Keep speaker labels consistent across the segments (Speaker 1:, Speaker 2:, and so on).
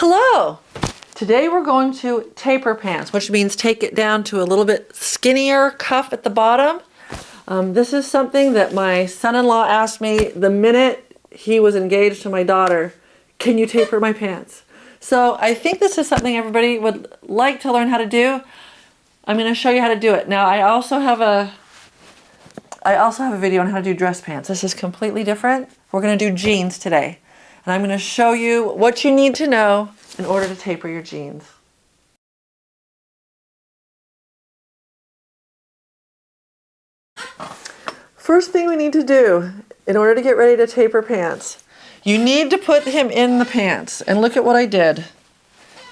Speaker 1: Hello! Today we're going to taper pants, which means take it down to a little bit skinnier cuff at the bottom. This is something that my son-in-law asked me the minute he was engaged to my daughter. Can you taper my pants? So I think this is something everybody would like to learn how to do. I'm going to show you how to do it. Now I also have a video on how to do dress pants. This is completely different. We're going to do jeans today. And I'm going to show you what you need to know in order to taper your jeans. First thing we need to do in order to get ready to taper pants, you need to put him in the pants. And look at what I did.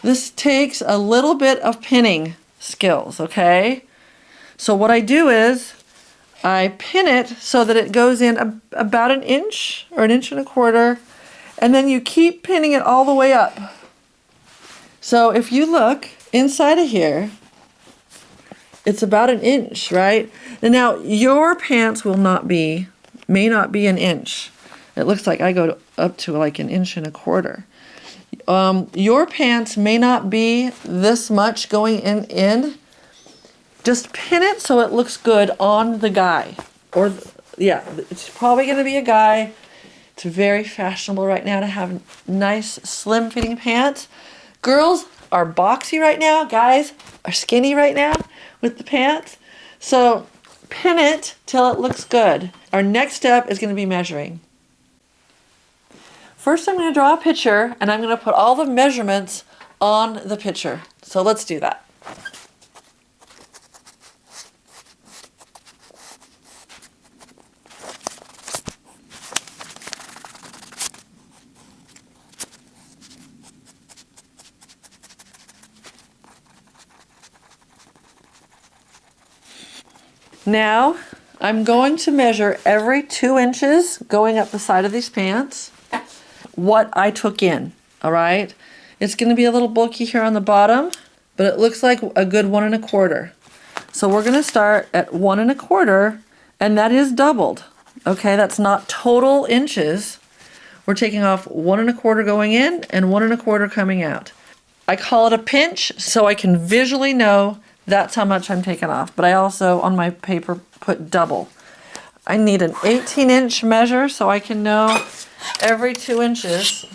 Speaker 1: This takes a little bit of pinning skills, okay? So what I do is I pin it so that it goes in about an inch or an inch and a quarter, and then you keep pinning it all the way up. So if you look inside of here, it's about an inch, right? And now your pants may not be an inch. It looks like I go up to like an inch and a quarter. Your pants may not be this much going in. Just pin it so it looks good on the guy. Or, yeah, it's probably going to be a guy. It's very fashionable right now to have nice, slim-fitting pants. Girls are boxy right now. Guys are skinny right now with the pants. So pin it till it looks good. Our next step is going to be measuring. First, I'm going to draw a picture, and I'm going to put all the measurements on the picture. So let's do that. Now, I'm going to measure every 2 inches going up the side of these pants what I took in, all right? It's going to be a little bulky here on the bottom, but it looks like a good 1 1/4. So we're going to start at 1 1/4, and that is doubled, okay? That's not total inches. We're taking off 1 1/4 going in and 1 1/4 coming out. I call it a pinch so I can visually know that's how much I'm taking off. But I also, on my paper, put double. I need an 18-inch measure so I can know every 2 inches.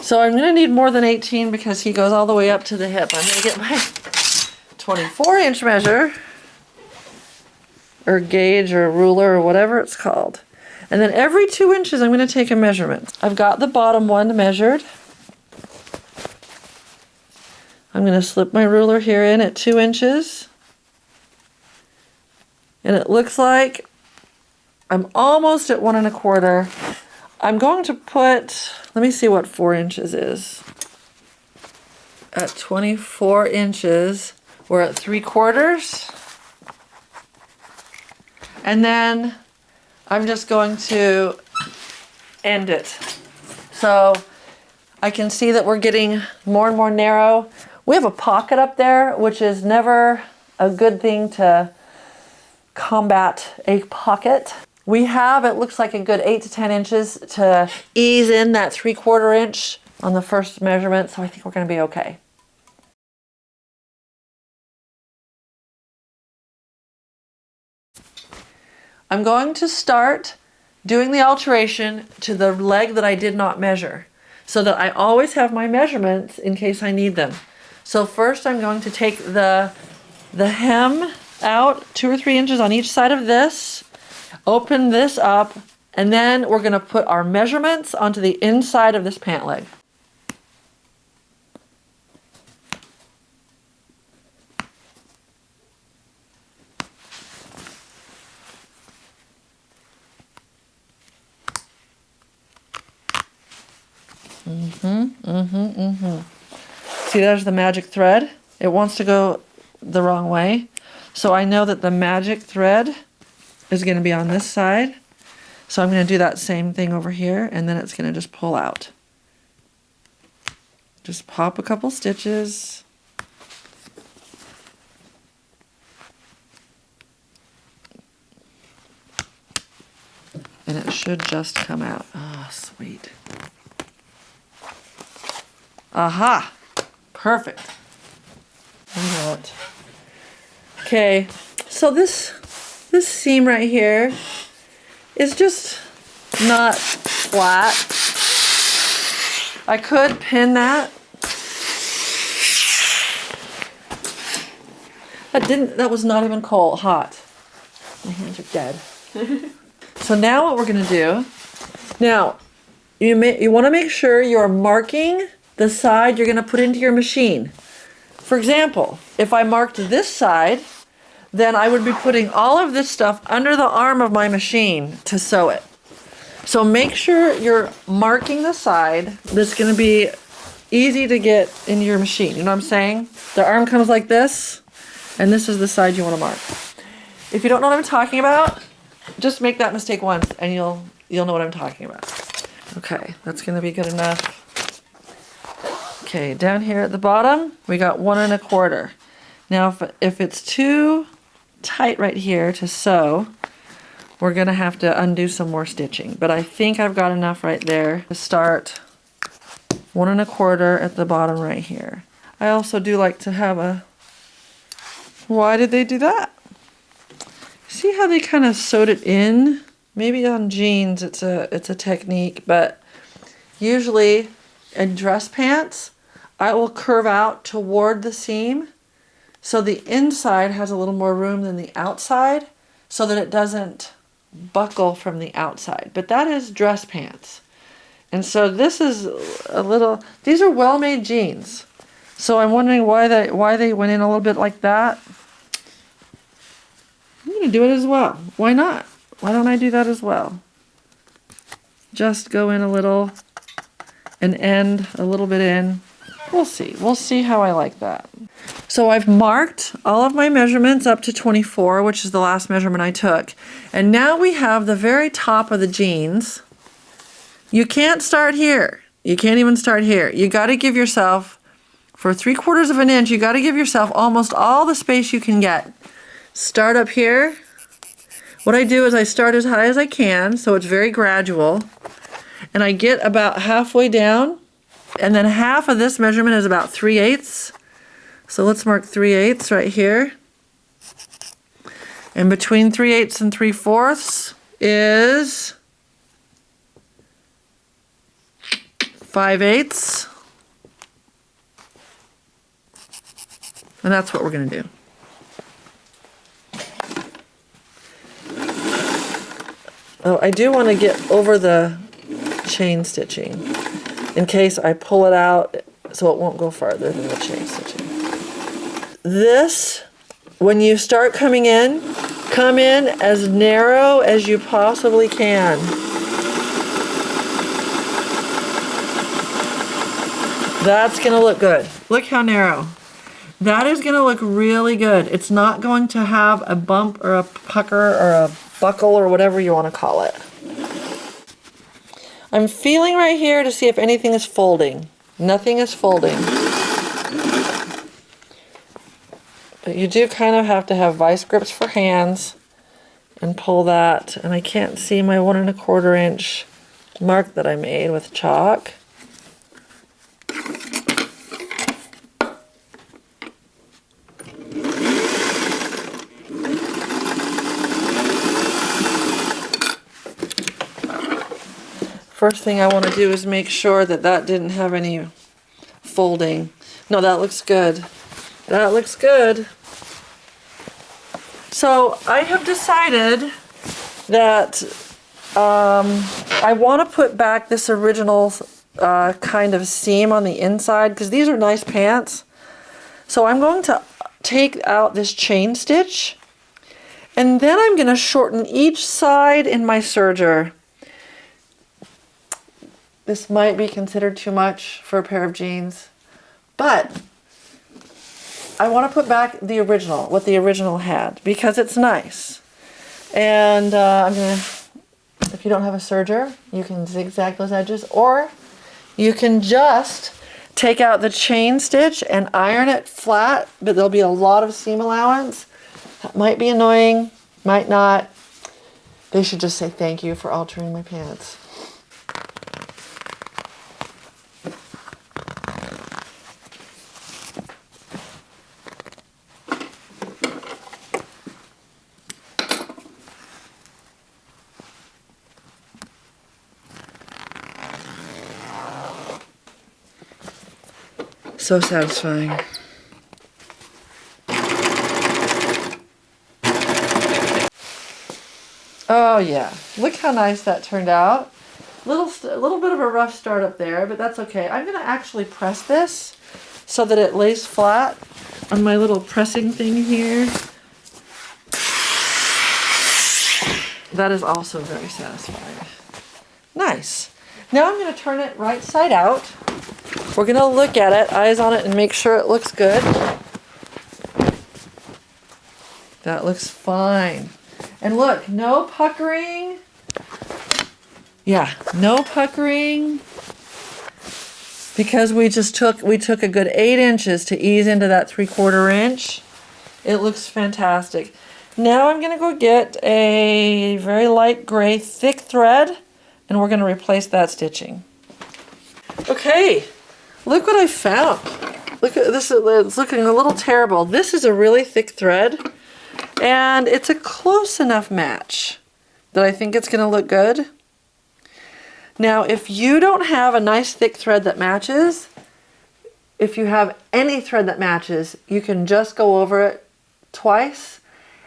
Speaker 1: So I'm going to need more than 18 because he goes all the way up to the hip. I'm going to get my 24-inch measure, or gauge, or ruler, or whatever it's called. And then every 2 inches I'm going to take a measurement. I've got the bottom one measured. I'm going to slip my ruler here in at 2 inches. And it looks like I'm almost at 1 1/4. I'm going to put, let me see what 4 inches is. At 24 inches, we're at 3/4. And then I'm just going to end it. So I can see that we're getting more and more narrow. We have a pocket up there, which is never a good thing to combat a pocket. We have, it looks like a good 8 to 10 inches to ease in that 3/4 inch on the first measurement, so I think we're going to be okay. I'm going to start doing the alteration to the leg that I did not measure, so that I always have my measurements in case I need them. So first I'm going to take the hem out 2 or 3 inches on each side of this, open this up, and then we're going to put our measurements onto the inside of this pant leg. See, there's the magic thread. It wants to go the wrong way. So I know that the magic thread is going to be on this side. So I'm going to do that same thing over here, and then it's going to just pull out. Just pop a couple stitches. And it should just come out. Oh, sweet. Aha, perfect. Okay, so this seam right here is just not flat. I could pin that. That was not even cold, hot. My hands are dead. So now what we're gonna do, now you wanna make sure you're marking the side you're gonna put into your machine. For example, if I marked this side, then I would be putting all of this stuff under the arm of my machine to sew it. So make sure you're marking the side that's gonna be easy to get into your machine. You know what I'm saying? The arm comes like this, and this is the side you wanna mark. If you don't know what I'm talking about, just make that mistake once and you'll know what I'm talking about. Okay, that's gonna be good enough. Okay, down here at the bottom, we got 1 1/4. Now if it's too tight right here to sew, we're gonna have to undo some more stitching. But I think I've got enough right there to start 1 1/4 at the bottom right here. I also do like to have a, why did they do that? See how they kind of sewed it in? Maybe on jeans it's a technique, but usually in dress pants, I will curve out toward the seam so the inside has a little more room than the outside so that it doesn't buckle from the outside. But that is dress pants. And so this is these are well-made jeans. So I'm wondering why they went in a little bit like that. I'm gonna do it as well. Why not? Why don't I do that as well? Just go in a little and end a little bit in. We'll see. We'll see how I like that. So I've marked all of my measurements up to 24, which is the last measurement I took. And now we have the very top of the jeans. You can't start here. You can't even start here. You got to give yourself, for 3/4 of an inch, you got to give yourself almost all the space you can get. Start up here. What I do is I start as high as I can, so it's very gradual. And I get about halfway down, and then half of this measurement is about 3/8. So let's mark 3/8 right here. And between 3/8 and 3/4 is 5/8. And that's what we're gonna do. Oh, I do want to get over the chain stitching in case I pull it out so it won't go farther than the chain stitching. This, when you start coming in, come in as narrow as you possibly can. That's going to look good. Look how narrow. That is going to look really good. It's not going to have a bump or a pucker or a buckle or whatever you want to call it. I'm feeling right here to see if anything is folding. Nothing is folding. But you do kind of have to have vice grips for hands and pull that. And I can't see my 1 1/4 inch mark that I made with chalk. First thing I want to do is make sure that that didn't have any folding. No, that looks good. That looks good. So I have decided that I want to put back this original kind of seam on the inside because these are nice pants. So I'm going to take out this chain stitch and then I'm going to shorten each side in my serger. This might be considered too much for a pair of jeans, but I want to put back the original, what the original had, because it's nice. And I'm gonna, if you don't have a serger, you can zigzag those edges, or you can just take out the chain stitch and iron it flat, but there'll be a lot of seam allowance. That might be annoying, might not. They should just say thank you for altering my pants. So satisfying. Oh yeah, look how nice that turned out. A little bit of a rough start up there, but that's okay. I'm gonna actually press this so that it lays flat on my little pressing thing here. That is also very satisfying. Nice. Now I'm gonna turn it right side out. We're gonna look at it, eyes on it, and make sure it looks good. That looks fine. And look, no puckering. Yeah, no puckering. Because we took a good 8 inches to ease into that 3/4 inch. It looks fantastic. Now I'm gonna go get a very light gray thick thread, and we're gonna replace that stitching. Okay, look what I found. Look at this, it's looking a little terrible. This is a really thick thread, and it's a close enough match that I think it's gonna look good. Now, if you don't have a nice thick thread that matches, if you have any thread that matches, you can just go over it twice.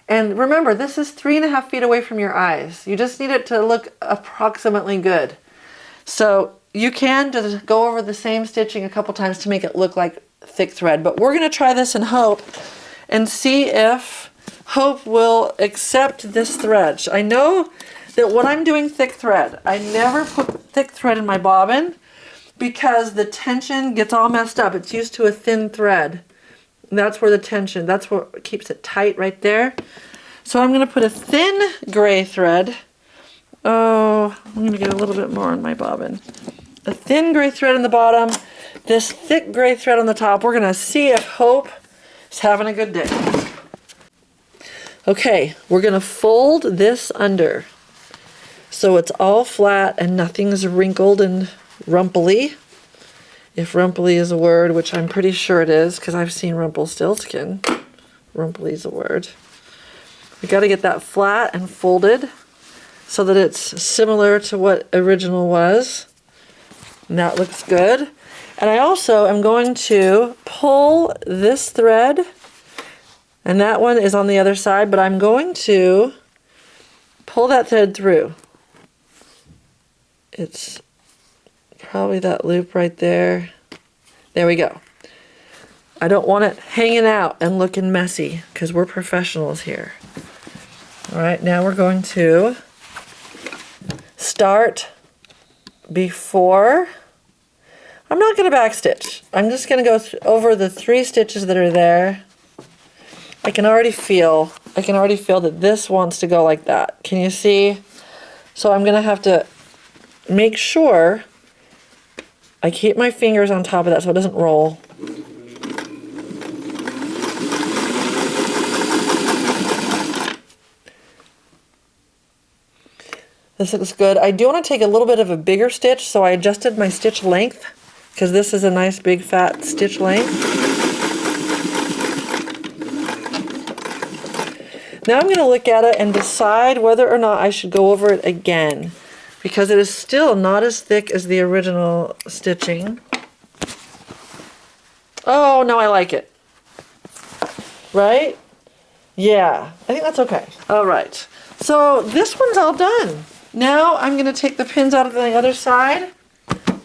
Speaker 1: And remember, this is 3.5 feet away from your eyes. You just need it to look approximately good. So you can just go over the same stitching a couple times to make it look like thick thread. But we're gonna try this in Hope and see if Hope will accept this thread. I know that when I'm doing thick thread, I never put thick thread in my bobbin because the tension gets all messed up. It's used to a thin thread. And that's where the tension, that's what keeps it tight right there. So I'm gonna put a thin gray thread. Oh, I'm gonna get a little bit more on my bobbin. A thin gray thread in the bottom, this thick gray thread on the top. We're gonna see if Hope is having a good day. Okay, we're gonna fold this under so it's all flat and nothing's wrinkled and rumply. If rumply is a word, which I'm pretty sure it is because I've seen Rumpelstiltskin. Rumply is a word. We got to get that flat and folded so that it's similar to what original was. And that looks good. And I also am going to pull this thread, and that one is on the other side, but I'm going to pull that thread through. It's probably that loop right there. There we go. I don't want it hanging out and looking messy because we're professionals here. All right, now we're going to start before. I'm not going to backstitch. I'm just going to go over the 3 stitches that are there. I can already feel that this wants to go like that. Can you see? So I'm going to have to make sure I keep my fingers on top of that so it doesn't roll. This looks good. I do want to take a little bit of a bigger stitch, so I adjusted my stitch length because this is a nice big fat stitch length. Now I'm going to look at it and decide whether or not I should go over it again, because it is still not as thick as the original stitching. Oh, no, I like it. Right? Yeah, I think that's okay. All right, so this one's all done. Now I'm going to take the pins out of the other side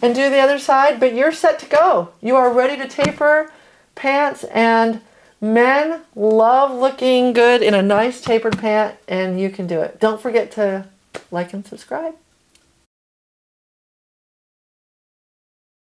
Speaker 1: and do the other side, but you're set to go. You are ready to taper pants, and men love looking good in a nice tapered pant, and you can do it. Don't forget to like and subscribe.